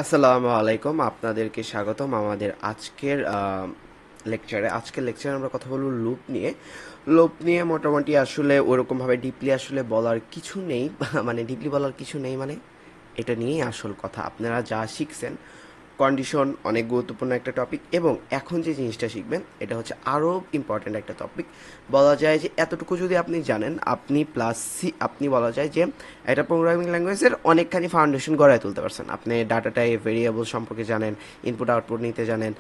আসসালামু আলাইকুম, আপনাদেরকে স্বাগতম আমাদের আজকের লেকচারে আমরা কথা বলবো লুপ নিয়ে মোটামুটি আসলে ওরকমভাবে ডিপলি আসলে বলার কিছু নেই মানে ডিপলি বলার কিছু নেই মানে এটা নিয়েই আসল কথা। আপনারা যা শিখছেন, কন্ডিশন অনেক গুরুত্বপূর্ণ একটা টপিক, এবং এখন যে জিনিসটা শিখবেন এটা হচ্ছে আরও ইম্পর্ট্যান্ট একটা টপিক। বলা যায় যে এতটুকু যদি আপনি জানেন, আপনি বলা যায় যে একটা প্রোগ্রামিং ল্যাঙ্গুয়েজের অনেকখানি ফাউন্ডেশন গড়ায় তুলতে পারছেন। আপনি ডাটা টাইপ, ভেরিয়েবল সম্পর্কে জানেন, ইনপুট আউটপুট নিতে জানেন,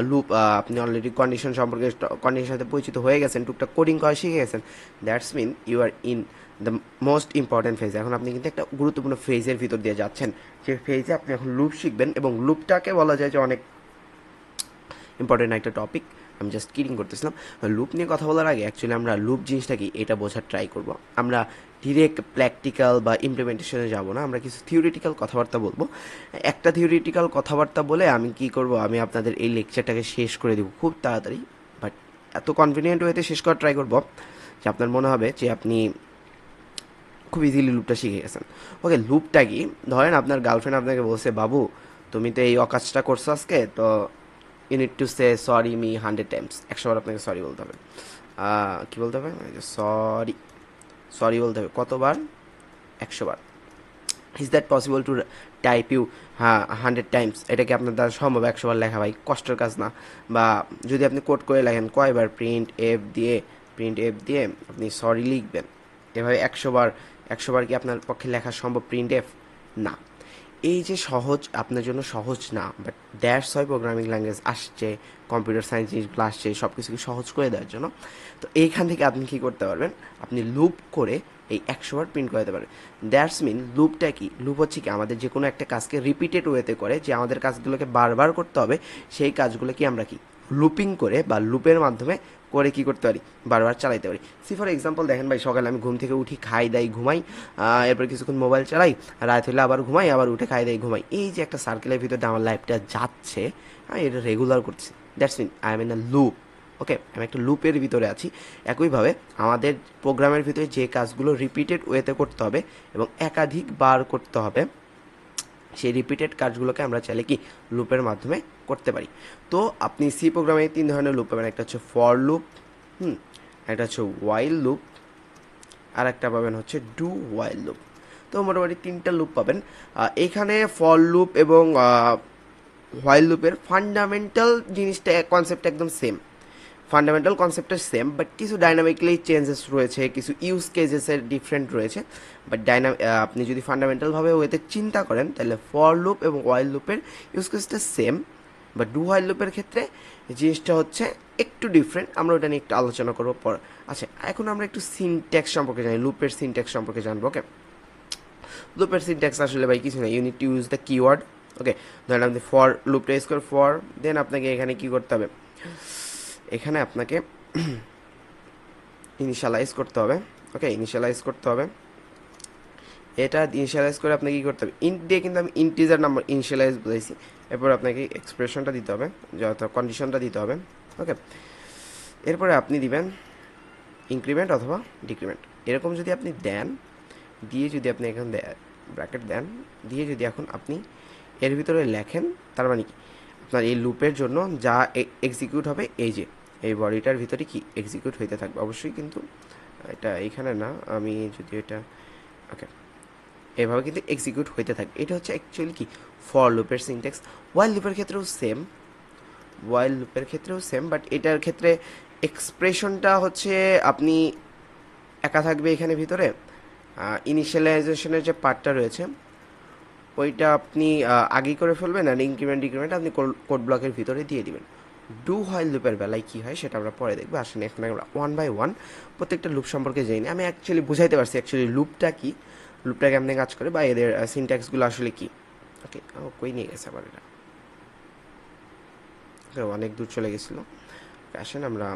লুপ, আপনি অলরেডি কন্ডিশনের সাথে পরিচিত হয়ে গেছেন, টুকটাক কোডিং করা শিখে গেছেন। That's mean you are in the most important phase. এখন আপনি কিন্তু একটা গুরুত্বপূর্ণ ফেজের ভিতর দিয়ে যাচ্ছেন, যে ফেজে আপনি এখন লুপ শিখবেন, এবং লুপটাকে বলা যায় যে অনেক ইম্পর্টেন্ট একটা টপিক। আমি জাস্ট কিডিং করতেছিলাম। লুপ নিয়ে কথা বলার আগে অ্যাকচুয়ালি আমরা লুপ জিনিসটা কি এটা বোঝার ট্রাই করব। আমরা ডিরেক্ট প্র্যাকটিক্যাল বা ইমপ্লিমেন্টেশনে যাব না, আমরা কিছু থিওরিটিক্যাল কথাবার্তা বলবো। একটা থিওরিটিক্যাল কথাবার্তা বলে আমি কি করব, আমি আপনাদের এই লেকচারটাকে শেষ করে দিব খুব তাড়াতাড়ি, বাট এত কনভিনিয়েন্ট ওয়েতে শেষ করার ট্রাই করব যে আপনার মনে হবে যে আপনি খুব ইজিলি লুপটা শিখে গেছেন। ওকে, লুপটা কি? ধরেন আপনার গার্লফ্রেন্ড আপনাকে বলছে, বাবু তুমি তো এই অকাজটা করছো আজকে, তো you need to say sorry me 100 times. 100 বার আপনাকে সরি বলতে হবে। কি বলতে হবে? সরি, সরি বলতে হবে কতবার? 100 বার। Is that possible to type you? হ্যাঁ, 100 টাইমস। এটা কি আপনার দ্বারা সম্ভব 100 বার লেখা? ভাই কষ্টের কাজ না। বা যদি আপনি কোড করে লেখেন, কয়বার প্রিন্ট এফ দিয়ে আপনি সরি লিখবেন? এভাবে 100 বার, 100 বার কি আপনার পক্ষে লেখা সম্ভব প্রিন্ট এফ? না। এই যে সহজ, আপনার জন্য সহজ না, বাট দ্যাটস হয় প্রোগ্রামিং ল্যাঙ্গুয়েজ আসছে, কম্পিউটার সায়েন্স জিনিসগুলো আসছে সব কিছুকে সহজ করে দেওয়ার জন্য। তো এইখান থেকে আপনি কী করতে পারবেন, আপনি লুপ করে এই 100 বার প্রিন্ট করাতে পারবেন। দ্যাটস মিন লুপটা কি? লুপ হচ্ছে কি আমাদের যে কোনো একটা কাজকে রিপিটেড ওয়েতে করে, যে আমাদের কাজগুলোকে বারবার করতে হবে, সেই কাজগুলোকে আমরা কি লুপিং করে বা লুপের মাধ্যমে করে কি করতে পারি, বারবার চালাইতে পারি। সি ফর এক্সাম্পল দেখেন ভাই, সকালে আমি ঘুম থেকে উঠি, খাই দাই ঘুমাই, এরপর কিছুক্ষণ মোবাইল চালাই, রাত হলে আবার ঘুমাই, আবার উঠে খাই দাই ঘুমাই। এই যে একটা সার্কেলের ভিতরে আমার লাইফটা যাচ্ছে, এটা রেগুলার করছি। That's mean I am in a loop. Okay, আমি একটা লুপের ভিতরে আছি। একইভাবে আমাদের প্রোগ্রামের ভিতরে যে কাজগুলো রিপিটেড ওয়েতে করতে হবে এবং একাধিকবার করতে হবে, সেই রিপিটেড কাজগুলোকে আমরা চাইলে কি লুপের মাধ্যমে করতে পারি। তো আপনি সি প্রোগ্রামে 3 ধরনের লুপ পাবেন। একটা হচ্ছে ফর লুপ, একটা হচ্ছে ওয়াইল লুপ, আর একটা পাবেন হচ্ছে ডু ওয়াইল লুপ। তো মোটামুটি 3টা লুপ পাবেন। এইখানে ফর লুপ এবং হোয়াইল লুপের ফান্ডামেন্টাল জিনিসটা, কনসেপ্ট একদম সেম। ফান্ডামেন্টাল কনসেপ্টটা সেম, বাট কিছু ডাইনামিকলি চেঞ্জেস রয়েছে, কিছু ইউজ কেসেসের ডিফারেন্ট রয়েছে। বাট আপনি যদি ফান্ডামেন্টালভাবে ওয়েতে চিন্তা করেন, তাহলে ফর লুপ এবং ওয়াইল লুপের ইউজ কেসটা সেম। বাট ডু হোয়াইল লুপের ক্ষেত্রে জিনিসটা হচ্ছে একটু ডিফারেন্ট। আমরা ওটা নিয়ে একটু আলোচনা করবো পর। আচ্ছা, এখন আমরা একটু সিনট্যাক্স সম্পর্কে জানি, লুপের সিনট্যাক্স সম্পর্কে জানবো। ওকে, লুপের সিনট্যাক্স আসলে ভাই কিছু না, you need to use the keyword. Okay, ধরেন আপনি ফর লুপটা ইউজ করে ফর, দেন আপনাকে এখানে কি করতে হবে, এখানে আপনাকে ইনিশিয়ালাইজ করতে হবে। ওকে, ইনিশিয়ালাইজ করতে হবে। এটা ইনিশিয়ালাইজ করে আপনাকে কী করতে হবে, ইন্ট দিয়ে, কিন্তু আমি ইন্টিজার নাম্বার ইনিশিয়ালাইজ বুঝাইছি। এরপর আপনাকে এক্সপ্রেশনটা দিতে হবে, যত কন্ডিশনটা দিতে হবে। ওকে, এরপরে আপনি দিবেন ইনক্রিমেন্ট অথবা ডিক্রিমেন্ট। এরকম যদি আপনি দেন, দিয়ে যদি আপনি এখন ব্র্যাকেট দেন, দিয়ে যদি এখন আপনি এর ভিতরে লেখেন, তার মানে কি আপনার এই লুপের জন্য যা এক্সিকিউট হবে, এই যে এই বডিটার ভিতরে কি এক্সিকিউট হইতে থাকবে অবশ্যই। কিন্তু এটা এইখানে না, আমি যদি এটা, ওকে, এভাবে কিন্তু এক্সিকিউট হইতে থাকবে। এটা হচ্ছে অ্যাকচুয়ালি কি ফর লুপের সিনট্যাক্স। ওয়াইল লুপের ক্ষেত্রেও সেম, বাট এটার ক্ষেত্রে এক্সপ্রেশনটা হচ্ছে আপনি একা থাকবে এখানে ভিতরে। ইনিশিয়ালাইজেশনের যে পার্টটা রয়েছে ওইটা আপনি আগেই করে ফেলবেন, আর ইনক্রিমেন্ট ডিক্রিমেন্ট আপনি কোড ব্লকের ভিতরে দিয়ে দিবেন। ডু হোয়াইল লুপের বেলায় কী হয় সেটা আমরা পরে দেখবো। আসলে এখন আমরা ওয়ান বাই ওয়ান প্রত্যেকটা লুপ সম্পর্কে জানি। আমি অ্যাকচুয়ালি বুঝাইতে পারছি অ্যাকচুয়ালি লুপটা কী, লুপটা কেমনে কাজ করে, বা এদের সিনট্যাক্সগুলো আসলে কী। ওকে, কই নিয়ে গেছে আবার এটা, অনেক দূর চলে গেছিলো। আসেন আমরা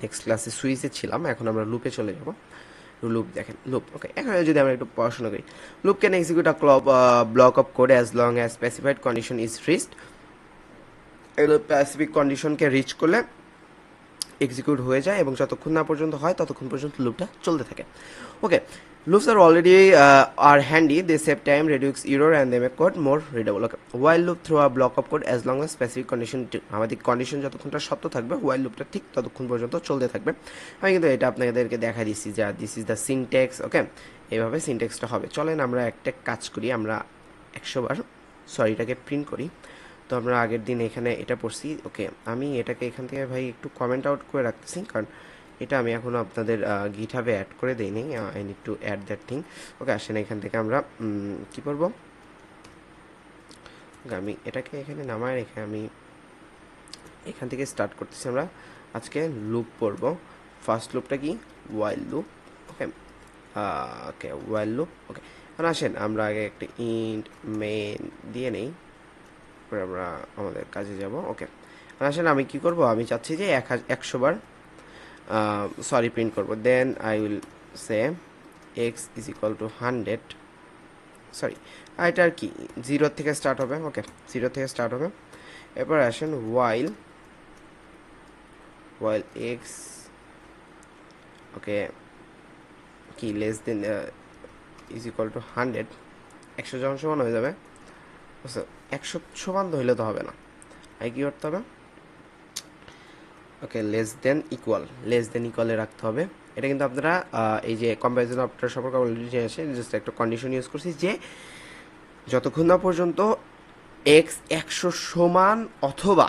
নেক্সট ক্লাসে সুইচে ছিলাম, এখন আমরা লুপে চলে যাব। লুপ দেখেন, লুপ। ওকে, এখানে যদি আমরা একটু পড়াশোনা করি, loop can execute a block of code as long as specified condition is reached. এগুলো স্পেসিফিক কন্ডিশনকে রিচ করলে এক্সিকিউট হয়ে যায়, এবং যতক্ষণ না পর্যন্ত হয় ততক্ষণ পর্যন্ত লুপটা চলতে থাকে। ওকে, Loops are already are handy. They save time, reduce error, and they make code more readable. Okay. While loop through a block of code as long as specific condition আমাদের কন্ডিশন যতক্ষণটা সত্য থাকবে while loopটা ঠিক ততক্ষণ পর্যন্ত চলতে থাকবে। আমি কিন্তু এটা আপনাদেরকে দেখা দিচ্ছি যে দিস ইজ দ্য সিনট্যাক্স। ওকে, এইভাবে সিনট্যাক্সটা হবে। চলেন আমরা একটা কাজ করি, আমরা 100 বার সরিটাকে প্রিন্ট করি। তো আমরা আগের দিন এখানে এটা পড়ছি। ওকে, আমি এটাকে এখান থেকে ভাই একটু কমেন্ট আউট করে রাখতেছি, কারণ এটা আমি এখনও আপনাদের গিটহাবে অ্যাড করে দিইনি। I need to add that thing. Okay, আসেন এখান থেকে আমরা কি করবো, আমি এটাকে এখানে নামায় রেখে আমি এখান থেকে স্টার্ট করতেছি। আমরা আজকে লুপ পড়বো। ফার্স্ট লুপটা কি, ওয়াইল লুপ। ওকে, ওকে ওয়াইল লুপ। ওকে, আর আসেন আমরা আগে একটা ইন্ট মেইন দিয়ে নেই, তারপরে আমরা আমাদের কাজে যাব। ওকে, আর আসেন আমি কি করব, আমি চাচ্ছি যে 100 বার সরি প্রিন্ট করবো। Then I will say x is equal to 100, sorry এটা আর কি 0 থেকে স্টার্ট হবে। ওকে, 0 থেকে স্টার্ট হবে। এরপর আসেন ওয়াইল এক্স ওকে কি less than is equal to 100, 100 যখন সমান হয়ে যাবে, 100 সমান তো হইলে তো হবে না, আই কি করতে হবে, ওকে লেস দেন ইকুয়ালে রাখতে হবে। এটা কিন্তু আপনারা এই যে কম্প্যারিজন অপারেটর সম্পর্কে অলরেডি জেনে আসে, জাস্ট একটা কন্ডিশন ইউজ করছি যে যতক্ষণ না পর্যন্ত এক্স 100 সমান অথবা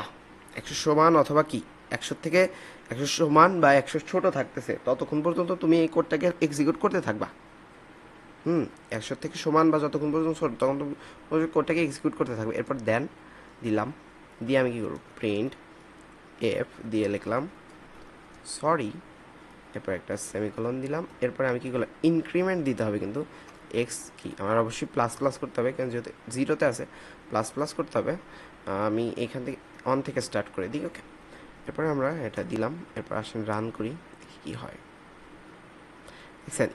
100 সমান অথবা কি 100 থেকে 100 সমান বা 100 ছোট থাকতেছে, ততক্ষণ পর্যন্ত তুমি এই কোডটাকে এক্সিকিউট করতে থাকবা। 100 থেকে সমান বা যতক্ষণ পর্যন্ত ছোট তখন তুমি কোডটাকে এক্সিকিউট করতে থাকবে। এরপর দেন দিলাম, দিয়ে আমি কি করব, প্রিন্ট এফ দিয়ে লিখলাম সরি, এরপর একটা সেমিকোলন দিলাম। এরপরে আমি কি করলাম, ইনক্রিমেন্ট দিতে হবে, কিন্তু এক্স কি আমার অবশ্যই প্লাস প্লাস করতে হবে, কারণ যেহেতু 0-তে আছে প্লাস প্লাস করতে হবে। আমি এখান থেকে অন থেকে স্টার্ট করে দিই। ওকে, এরপরে আমরা এটা দিলাম। এরপর আসেন রান করি, দেখি কী হয়। দেখছেন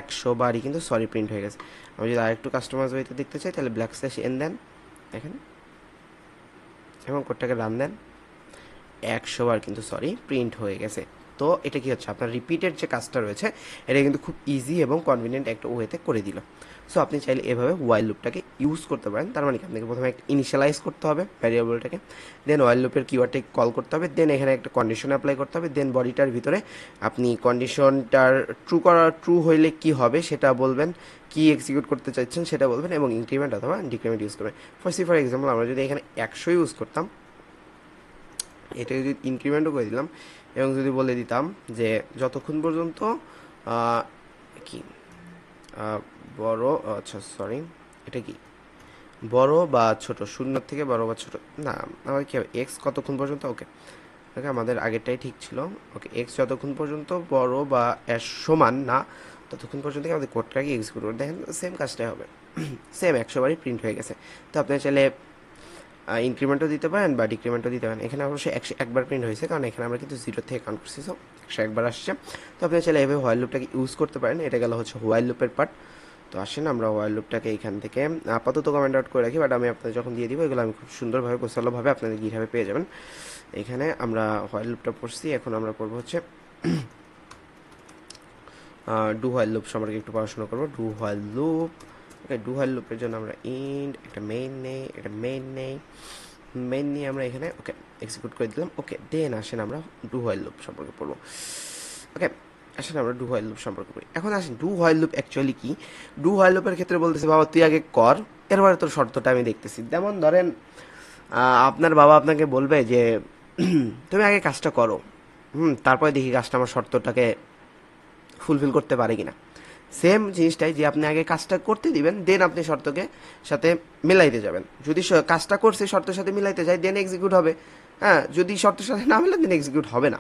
100 বারই কিন্তু সরি প্রিন্ট হয়ে গেছে। আমি যদি আরেকটু কাস্টমাইজ ওয়েতে দেখতে চাই তাহলে ব্ল্যাক স্ল্যাশ এন দেন এখানে এবং কোডটাকে রান দেন, 100 বার কিন্তু সরি প্রিন্ট হয়ে গেছে। তো এটা কি হচ্ছে, আপনার রিপিটেড যে কাজটা রয়েছে এটা কিন্তু খুব ইজি এবং কনভিনিয়েন্ট একটা ওয়েতে করে দিল। সো আপনি চাইলে এভাবে ওয়াইল লুপটাকে ইউজ করতে পারেন। তার মানে কি, আপনাকে প্রথমে একটা ইনিশিয়ালাইজ করতে হবে ভ্যারিয়েবলটাকে, দেন ওয়াইল লুপের কিওয়ার্ডটাকে কল করতে হবে, দেন এখানে একটা কন্ডিশন অ্যাপ্লাই করতে হবে, দেন বডিটার ভিতরে আপনি কন্ডিশনটার ট্রু হইলে কি হবে সেটা বলবেন, কি এক্সিকিউট করতে চাইছেন সেটা বলবেন, এবং ইনক্রিমেন্ট অথবা ডিক্রিমেন্ট ইউজ করবেন। ফর এক্সাম্পল আমরা যদি এখানে 100 ইউজ করতাম, এটা যদি ইনক্রিমেন্টও করে দিলাম এবং যদি বলে দিতাম যে যতক্ষণ পর্যন্ত কি বড়, আচ্ছা সরি এটা কি বড় বা ছোট, 0 থেকে বড় বা ছোট না, আমাদের কি হবে এক্স কতক্ষণ পর্যন্ত। ওকে ওকে, আমাদের আগেরটাই ঠিক ছিল। ওকে, এক্স যতক্ষণ পর্যন্ত বড় বা এর সমান না ততক্ষণ পর্যন্ত আমাদের কোডটাকে এক্সিকিউট করে দেখেন, সেম কাজটাই হবে। সেম 100 বারই প্রিন্ট হয়ে গেছে। তো আপনি চাইলে ইনক্রিমেন্টও দিতে পারেন বা ডিক্রিমেন্টও দিতে পারেন। এখানে অবশ্যই 101 বার প্রিন্ট হয়েছে, কারণ এখানে আমরা কিন্তু 0 থেকে কাউন্ট করছি, সো 101 বার আসছে। তো আপনি চাইলে এভাবে হোয়াইল লুপটাকে ইউজ করতে পারেন। এটা গেল হচ্ছে হোয়াইল লুপের পার্ট। তো আসেন আমরা হোয়াইল লুপটাকে এখান থেকে আপাতত কমেন্ট আউট করে রাখি, বাট আমি আপনাদের যখন দিয়ে দিব এগুলো আমি খুব সুন্দরভাবে গোছালোভাবে আপনাদের গিটহাবে পেয়ে যাবেন। এখানে আমরা হোয়াইল লুপটা পড়ছি, এখন আমরা পড়বো হচ্ছে ডু হোয়াইল লুপ সম্পর্কে একটু পড়াশোনা করবো। Do while loop, okay do while লুপের জন্য আমরা ইন্ট একটা মেইন নিয়ে আমরা এখানে ওকে এক্সিকিউট করে দিলাম। ওকে, দেন আসেন আমরা ডু হোয়াইল লুপ সম্পর্কে পড়বো। ওকে, আসেন আমরা ডু হোয়াইল লুপ সম্পর্কে পড়ি। এখন আসেন ডু হোয়াইল লুপ অ্যাকচুয়ালি কি। ডু হোয়াইল লুপের ক্ষেত্রে বলতেছে বাবা তুই আগে কর, এরপরে তোর শর্তটা আমি দেখতেছি। যেমন ধরেন আপনার বাবা আপনাকে বলবে যে তুমি আগে কাজটা করো, তারপরে দেখি কাজটা আমার শর্তটাকে ফুলফিল করতে পারে কিনা। সেম জিনিসটাই যে আপনি আগে কাজটা করতে দিবেন, দেন আপনি শর্তকে সাথে মিলাইতে যাবেন। যদি কাজটা করছে শর্তের সাথে মিলাইতে যায় দেন এক্সিকিউট হবে, হ্যাঁ যদি শর্তের সাথে না মিলে দেন এক্সিকিউট হবে না।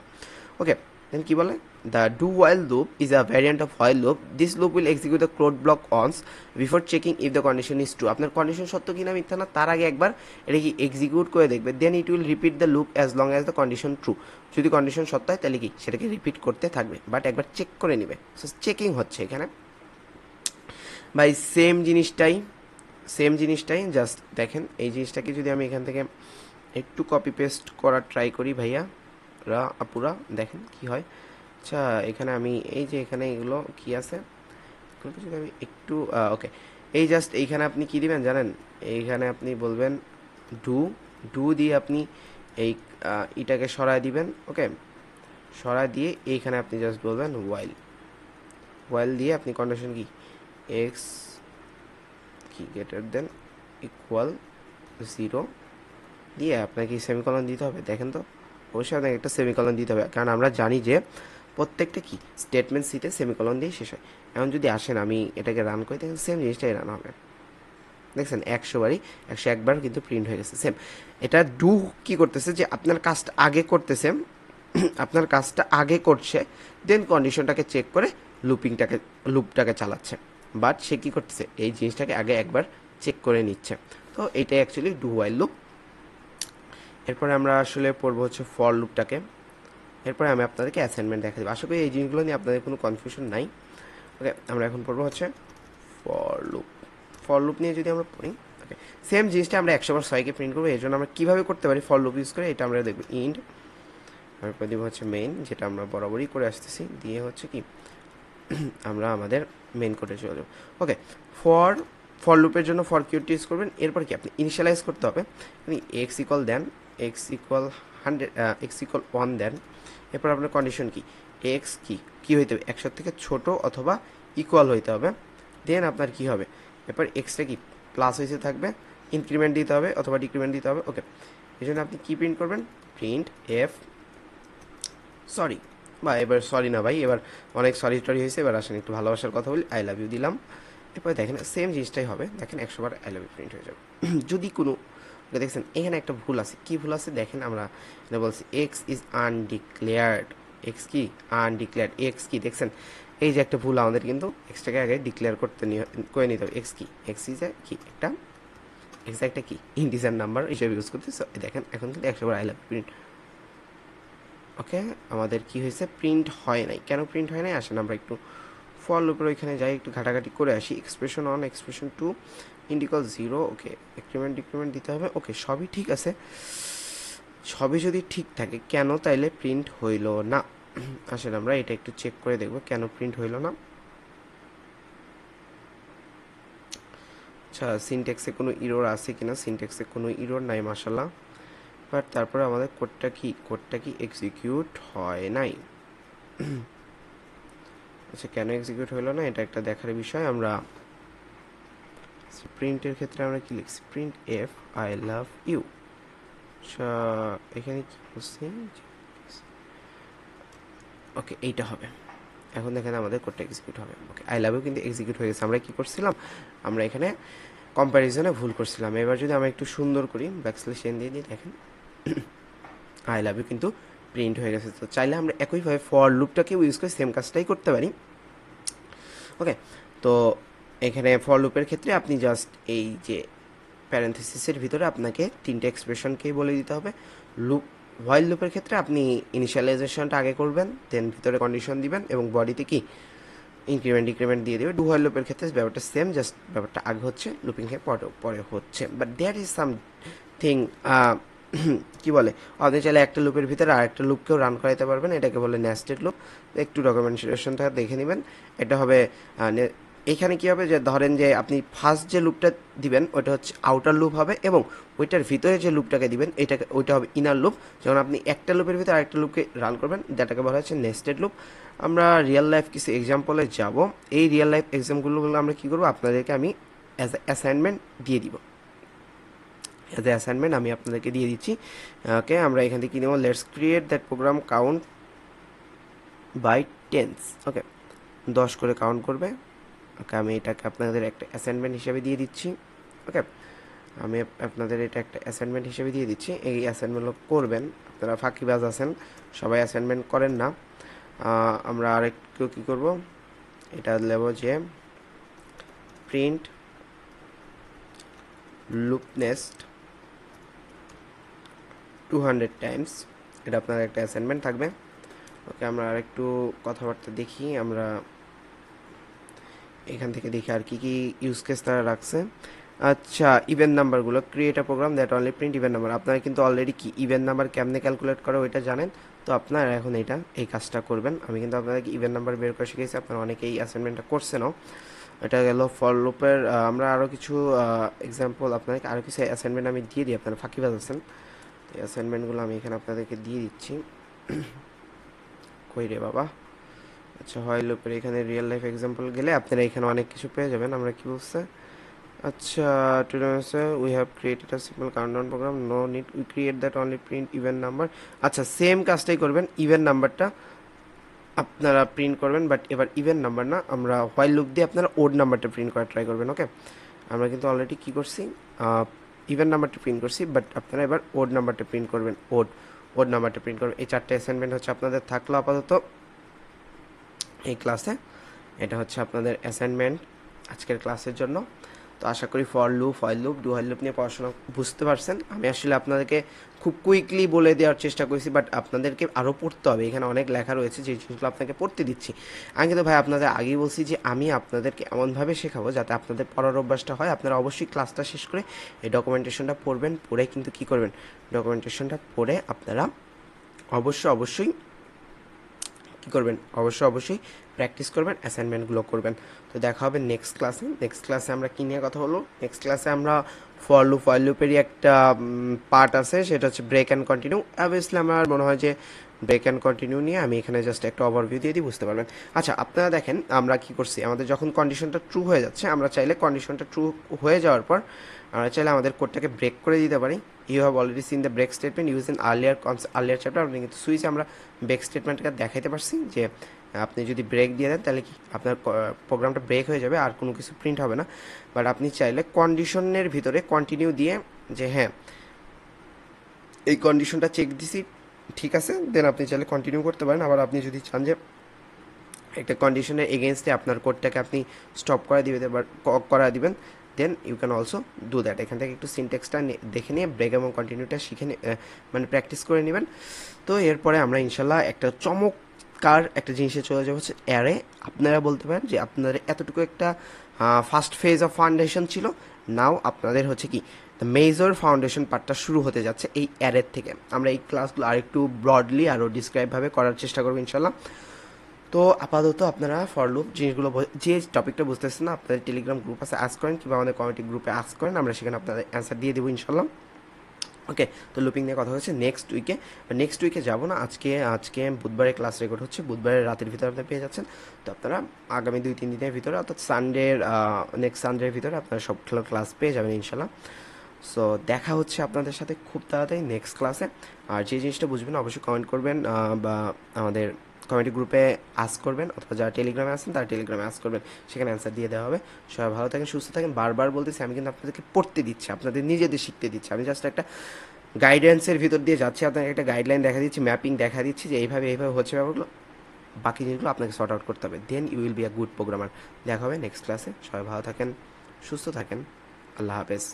ওকে, দেন কি বলে, the do while loop is a variant of while loop. This loop will execute the code block once before checking if the condition is true. আপনার কন্ডিশন সত্য কিনা মিথ্যা না তার আগে একবার এটা কি এক্সিকিউট করে দেখবে, then it will repeat the loop as long as the condition true. যদি কন্ডিশন সত্য হয় তাহলে কি সেটাকে রিপিট করতে থাকবে, বাট একবার চেক করে নেবে। সো চেকিং হচ্ছে এখানে ভাই সেম জিনিসটাই জাস্ট দেখেন এই জিনিসটাকে যদি আমি এখান থেকে একটু কপি পেস্ট করার ট্রাই করি ভাইয়া আপুরা, দেখেন কি হয়। আচ্ছা এখানে আমি এই যে এখানে এগুলো কি আছে, যদি আমি একটু ওকে, এই জাস্ট এইখানে আপনি কি দিবেন জানেন, এইখানে আপনি বলবেন ডু, ডু দিয়ে আপনি এই ইটাকে সরায় দিবেন। ওকে, সরায় দিয়ে এইখানে আপনি জাস্ট বলবেন ওয়াইল, ওয়াইল দিয়ে আপনি কন্ডিশন কি এক্স কি গ্রেটার দেন ইকুয়াল 0 দিয়ে আপনাকে সেমিকলন দিতে হবে। দেখেন তো, অবশ্যই আপনাকে একটা সেমিকলন দিতে হবে, কারণ আমরা জানি যে প্রত্যেকটা কি স্টেটমেন্ট সিতে সেমিকলন দিয়ে শেষ হয়। এখন যদি আসেন আমি এটাকে রান করি, দেখেন সেম জিনিসটাই রান হবে। দেখছেন 100 বারই 101বার কিন্তু প্রিন্ট হয়ে গেছে সেম। এটা ডু কি করতেছে যে আপনার কাজটা আগে করতেছে, আপনার কাজটা আগে করছে, দেন কন্ডিশনটাকে চেক করে লুপটাকে চালাচ্ছে। বাট সে কী করতেছে, এই জিনিসটাকে আগে একবার চেক করে নিচ্ছে। তো এইটাই অ্যাকচুয়ালি ডু ওয়াইল লুপ। এরপরে আমরা আসলে পড়বো হচ্ছে ফর লুপটাকে। এরপরে আমি আপনাদেরকে অ্যাসাইনমেন্ট দেখা দেবো। আশা করি এই জিনিসগুলো নিয়ে আপনাদের কোনো কনফিউশন নাই। ওকে, আমরা এখন পড়বো হচ্ছে ফর লুপ। ফর লুপ নিয়ে যদি আমরা পড়ি, ওকে, সেম জিনিসটা আমরা 100বার 6কে প্রিন্ট করবো। এই জন্য আমরা কীভাবে করতে পারি ফর লুপ ইউজ করে, এটা আমরা দেখবো। ইন্ড তারপর দিব হচ্ছে মেইন, যেটা আমরা বরাবরই করে আসতেছি, দিয়ে হচ্ছে কি আমরা আমাদের মেইন কোডে চলে যাবো। ওকে, ফর ফর লুপের জন্য ফর কিওয়ার্ডটি ইউজ করবেন। এরপর কি আপনি ইনিশিয়ালাইজ করতে হবে, আপনি এক্স ইকুয়াল দেন, এক্স ইকুয়াল 100, এক্স ইকুয়াল 1 দেন। এরপর আপনার কন্ডিশন কি এক্স কি হইতে হবে, 100 থেকে ছোট অথবা ইকুয়াল হইতে হবে। দেন আপনার কি হবে, এরপর এক্সটা কি প্লাস হয়েছে থাকবে, ইনক্রিমেন্ট দিতে হবে অথবা ডিক্রিমেন্ট দিতে হবে। ওকে, এই জন্য আপনি কি প্রিন্ট করবেন, প্রিন্ট এফ সরি, বা এবার সরি না ভাই, এবার অনেক সরি টরি হয়েছে, এবার আসেন একটু ভালোবাসার কথা বলি, আই লাভ ইউ দিলাম। এরপরে দেখেন সেম জিনিসটাই হবে, দেখেন 100বার আই লাভ ইউ প্রিন্ট হয়ে যাবে। যদি কোনো দেখছেন এখানে একটা ভুল আছে, কি ভুল আছে দেখেন, আমরা এটা বলছি এক্স ইজ আনডিক্লেয়ার্ড, এক্স কি আনডিক্লেয়ার্ড, এক্স কি দেখছেন, এই যে একটা ভুল, আমাদের কিন্তু এক্সটাকে আগে ডিক্লেয়ার করে নিতে হবে। এক্স কি, এক্স ইজ কি একটা, এক্স একটা কি ইন্টিজার নাম্বার হিসেবে ইউজ করতেছে। দেখেন এখন কিন্তু 100বার আই লাভ প্রিন্ট। ওকে, আমাদের কি হয়েছে, প্রিন্ট হয় নাই। কেন প্রিন্ট হয় নাই, আসেন আমরা একটু ফর লুপের ওইখানে যাই, একটু ঘাটাঘাটি করে আসি। Expression 1, expression 2, ইন্ডিকল 0। ওকে, ইনক্রিমেন্ট ডিক্রিমেন্ট দিতে হবে। ওকে, সবই ঠিক আছে। সবই যদি ঠিক থাকে, কেন তাইলে প্রিন্ট হইল না, আসেন আমরা এটা একটু চেক করে দেখব কেন প্রিন্ট হইল না। আচ্ছা, সিনট্যাক্সে কোনো ইরোর আছে কিনা, সিনট্যাক্সে কোনো ইরোর নাই মাশাআল্লাহ। বাট তারপরে আমাদের কোডটা কি এক্সিকিউট হয় নাই। আচ্ছা, কেন এক্সিকিউট হলো না এটা একটা দেখার বিষয়। আমরা প্রিন্টের ক্ষেত্রে আমরা কি লিখছি, print f I love you. আচ্ছা, এখানে কি বলছি, ওকে এইটা হবে। এখন দেখেন আমাদের কোডটা এক্সিকিউট হবে। ওকে, আই লাভ ইউ কিন্তু এক্সিকিউট হয়ে গেছে। আমরা কি করছিলাম, আমরা এখানে কম্প্যারিজনে ভুল করছিলাম। এবার যদি আমরা একটু সুন্দর করি, ব্যাকস্ল্যাশ এন দিয়ে দিই, দেখেন আই লাভ ইউ কিন্তু প্রিন্ট হয়ে গেছে। তো চাইলে আমরা একইভাবে ফর লুপটাকেও ইউজ করে সেম কাজটাই করতে পারি। ওকে, তো এখানে ফর লুপের ক্ষেত্রে আপনি জাস্ট এই যে প্যারেন্থেসিসের ভিতরে আপনাকে 3টে এক্সপ্রেশনকেই বলে দিতে হবে। লুপ হোয়াইল লুপের ক্ষেত্রে আপনি ইনিশিয়ালাইজেশনটা আগে করবেন, দেন ভিতরে কন্ডিশন দিবেন এবং বডিতে কি ইনক্রিমেন্ট ডিক্রিমেন্ট দিয়ে দেবে। ডু হোয়াইল লুপের ক্ষেত্রে ব্যাপারটা সেম, জাস্ট ব্যাপারটা আগে হচ্ছে, লুপিং এর পরে হচ্ছে। বাট দেয়ার ইজ সামথিং কি বলে, আপনি চাইলে একটা লুপের ভিতরে আরেকটা লুপকেও রান করাইতে পারবেন, এটাকে বলে নেস্টেড লুপ। একটু ডকুমেন্টেশনটা দেখে নেবেন। এটা হবে এখানে কি হবে, যে ধরেন যে আপনি ফার্স্ট যে লুপটা দিবেন ওইটা হচ্ছে আউটার লুপ হবে, এবং ওইটার ভিতরে যে লুপটাকে দিবেন ওইটা হবে ইনার লুপ। যখন আপনি একটা লুপের ভিতরে আরেকটা লুপকে রান করবেন, যেটাকে বলা হচ্ছে নেস্টেড লুপ। আমরা রিয়েল লাইফ কিছু এক্সাম্পলে যাব। এই রিয়েল লাইফ এক্সাম্পলগুলো আমরা কী করবো, আপনাদেরকে আমি অ্যাজ এ অ্যাসাইনমেন্ট দিয়ে দিব। অ্যাজ এ অ্যাসাইনমেন্ট আমি আপনাদেরকে দিয়ে দিচ্ছি। ওকে, আমরা এখান থেকে কী নেব, let's create that program count by tens. Okay, 10 করে কাউন্ট করবে। ওকে, আমি এটাকে আপনাদের একটা অ্যাসাইনমেন্ট হিসেবে দিয়ে দিচ্ছি। ওকে, আমি আপনাদের এটা একটা অ্যাসাইনমেন্ট হিসেবে দিয়ে দিচ্ছি। এই অ্যাসাইনমেন্টগুলো করবেন, আপনারা ফাঁকিবাজ আছেন, সবাই অ্যাসাইনমেন্ট করেন না। আমরা আরেকটু কী করব, এটা নেব যে প্রিন্ট লুপ নেস্ট 200 টাইমস, এটা আপনার একটা অ্যাসাইনমেন্ট থাকবে। ওকে, আমরা আরেকটু কথাবার্তা দেখি, আমরা এখান থেকে দেখি আর কি কি ইউজ কেস তারা রাখছে। আচ্ছা, ইভেন নাম্বারগুলো, create a program that only print even number. আপনারা কিন্তু অলরেডি কি ইভেন নাম্বার কেমনে ক্যালকুলেট করে ওইটা জানেন, তো আপনারা এখন এই কাজটা করবেন। আমি কিন্তু আপনাদেরকে ইভেন নাম্বার বের করে শিখেছি, আপনারা অনেকেই অ্যাসাইনমেন্টটা করছেনও। এটা গেল ফর লুপের। আমরা আরও কিছু এক্সাম্পল, আপনাদেরকে আরও কিছু অ্যাসাইনমেন্ট আমি দিয়ে দিই, আপনারা ফাঁকিবাজ আছেন। তো অ্যাসাইনমেন্টগুলো আমি এখানে আপনাদেরকে দিয়ে দিচ্ছি। কই রে বাবা, আচ্ছা হয় লুপের এখানে রিয়েল লাইফ এক্সাম্পল গেলে আপনারা এখানে অনেক কিছু পেয়ে যাবেন। আমরা কি বলছে, আচ্ছা today we have created a simple countdown program, no need we create that only print even number. আচ্ছা সেম কাজটাই করবেন, ইভেন নাম্বারটা আপনারা প্রিন্ট করবেন, বাট এবার ইভেন নাম্বার না, আমরা হোয়াইল লুপ দিয়ে আপনারা ওড নাম্বারটা প্রিন্ট করার ট্রাই করবেন। ওকে, আমরা কিন্তু অলরেডি কী করছি, ইভেন নাম্বারটা প্রিন্ট করছি, বাট আপনারা এবার ওড নাম্বারটা প্রিন্ট করবেন, ওড নাম্বারটা প্রিন্ট করবেন। এই 4টে অ্যাসাইনমেন্ট হচ্ছে আপনাদের থাকলো আপাতত এই ক্লাসে। এটা হচ্ছে আপনাদের অ্যাসাইনমেন্ট আজকের ক্লাসের জন্য। তো আশা করি for loop, while loop, do while loop নিয়ে পড়াশোনা বুঝতে পারছেন। আমি আসলে আপনাদেরকে খুব কুইকলি বলে দেওয়ার চেষ্টা করেছি, বাট আপনাদেরকে আরও পড়তে হবে। এখানে অনেক লেখা রয়েছে, যে জিনিসগুলো আপনাকে পড়তে দিচ্ছি। আমি কিন্তু ভাই আপনাদের আগেই বলছি যে আমি আপনাদেরকে এমনভাবে শেখাবো যাতে আপনাদের পড়ার অভ্যাসটা হয়। আপনারা অবশ্যই ক্লাসটা শেষ করে এই ডকুমেন্টেশনটা পড়বেন, পড়ে কিন্তু কী করবেন, ডকুমেন্টেশনটা পড়ে আপনারা অবশ্যই কী করবেন, অবশ্যই প্র্যাকটিস করবেন, অ্যাসাইনমেন্টগুলো করবেন। তো দেখা হবে নেক্সট ক্লাসে। নেক্সট ক্লাসে আমরা কী নিয়ে কথা বলবো, নেক্সট ক্লাসে আমরা ফর লুপ, হোয়াইল লুপেরই একটা পার্ট আছে, সেটা হচ্ছে ব্রেক অ্যান্ড কন্টিনিউ। অবভিয়াসলি আমার মনে হয় যে ব্রেক অ্যান্ড কন্টিনিউ নিয়ে আমি এখানে জাস্ট একটা ওভারভিউ দিয়ে দিই, বুঝতে পারবেন। আচ্ছা আপনারা দেখেন আমরা কি করছি, আমাদের যখন কন্ডিশনটা ট্রু হয়ে যাচ্ছে, আমরা চাইলে কন্ডিশনটা ট্রু হয়ে যাওয়ার পর আমরা চাইলে আমাদের কোডটাকে ব্রেক করে দিতে পারি। You have already seen the break statement use in earlier chapter. আপনি কিন্তু সুইচে আমরা ব্রেক স্টেটমেন্টটা দেখাইতে পারছি যে আপনি যদি ব্রেক দিয়ে দেন তাহলে কি আপনার প্রোগ্রামটা ব্রেক হয়ে যাবে, আর কোনো কিছু প্রিন্ট হবে না। বাট আপনি চাইলে কন্ডিশনের ভিতরে কন্টিনিউ দিয়ে যে হ্যাঁ এই কন্ডিশনটা চেক দিছি ঠিক আছে, দেন আপনি চাইলে কন্টিনিউ করতে পারেন। আবার আপনি যদি চান যে একটা কন্ডিশনের এগেনস্টে আপনার কোডটাকে আপনি স্টপ করা দিবেন, then you can also do that. এখান থেকে একটু সিনটেক্সটা দেখে নিয়ে ব্রেক এবং কন্টিনিউটা শিখে মানে প্র্যাকটিস করে নেবেন। তো এরপরে আমরা ইনশাল্লাহ একটা চমৎকার একটা জিনিসে চলে যাবো, হচ্ছে অ্যারে। আপনারা বলতে পারেন যে আপনাদের এতটুকু একটা ফার্স্ট ফেজ অফ ফাউন্ডেশন ছিল, নাও আপনাদের হচ্ছে কি দ্য মেজর ফাউন্ডেশন পার্টটা শুরু হতে যাচ্ছে এই অ্যারের থেকে। আমরা এই ক্লাসগুলো আরেকটু ব্রডলি আরও ডিসক্রাইবভাবে করার চেষ্টা করবো ইনশাল্লাহ। তো আপাতত আপনারা ফর লুপ জিনিসগুলো, যে টপিকটা বুঝতেছেন না, আপনাদের টেলিগ্রাম গ্রুপ আছে, আস্ক করেন, কিংবা আমাদের কমিটি গ্রুপে আস্ক করেন, আমরা সেখানে আপনাদের অ্যান্সার দিয়ে দেবো ইনশাল্লাহ। ওকে, তো লুপিং নিয়ে কথা হচ্ছে নেক্সট উইকে যাবো না, আজকে বুধবারে ক্লাস রেকর্ড হচ্ছে, বুধবারের রাতের ভিতরে আপনারা পেয়ে যাচ্ছেন। তো আপনারা আগামী 2-3 দিনের ভিতরে, অর্থাৎ নেক্সট সানডের ভিতরে আপনারা সবগুলো ক্লাস পেয়ে যাবেন ইনশাল্লাহ। সো দেখা হচ্ছে আপনাদের সাথে খুব তাড়াতাড়ি নেক্সট ক্লাসে। আর যে জিনিসটা বুঝবেন অবশ্যই কমেন্ট করবেন, বা আমাদের কমিউনিটি গ্রুপে আস্ক করবেন, অথবা যারা টেলিগ্রামে আছেন তারা টেলিগ্রামে আস্ক করবেন, সেখানে অ্যান্সার দিয়ে দেওয়া হবে। সবাই ভালো থাকেন, সুস্থ থাকেন। বারবার বলতেছি আমি কিন্তু আপনাদেরকে পড়তে দিচ্ছি, আপনাদের নিজেদের শিখতে দিচ্ছি। আমি জাস্ট একটা গাইডেন্সের ভিতর দিয়ে যাচ্ছি, আপনাকে একটা গাইডলাইন দেখা দিচ্ছি, ম্যাপিং দেখা দিচ্ছি যে এইভাবে হচ্ছে ব্যাপারগুলো। বাকি জিনিসগুলো আপনাকে সর্ট আউট করতে হবে, then you will be a good programmer. দেখা হবে নেক্সট ক্লাসে। সবাই ভালো থাকেন, সুস্থ থাকেন, আল্লাহ হাফেজ।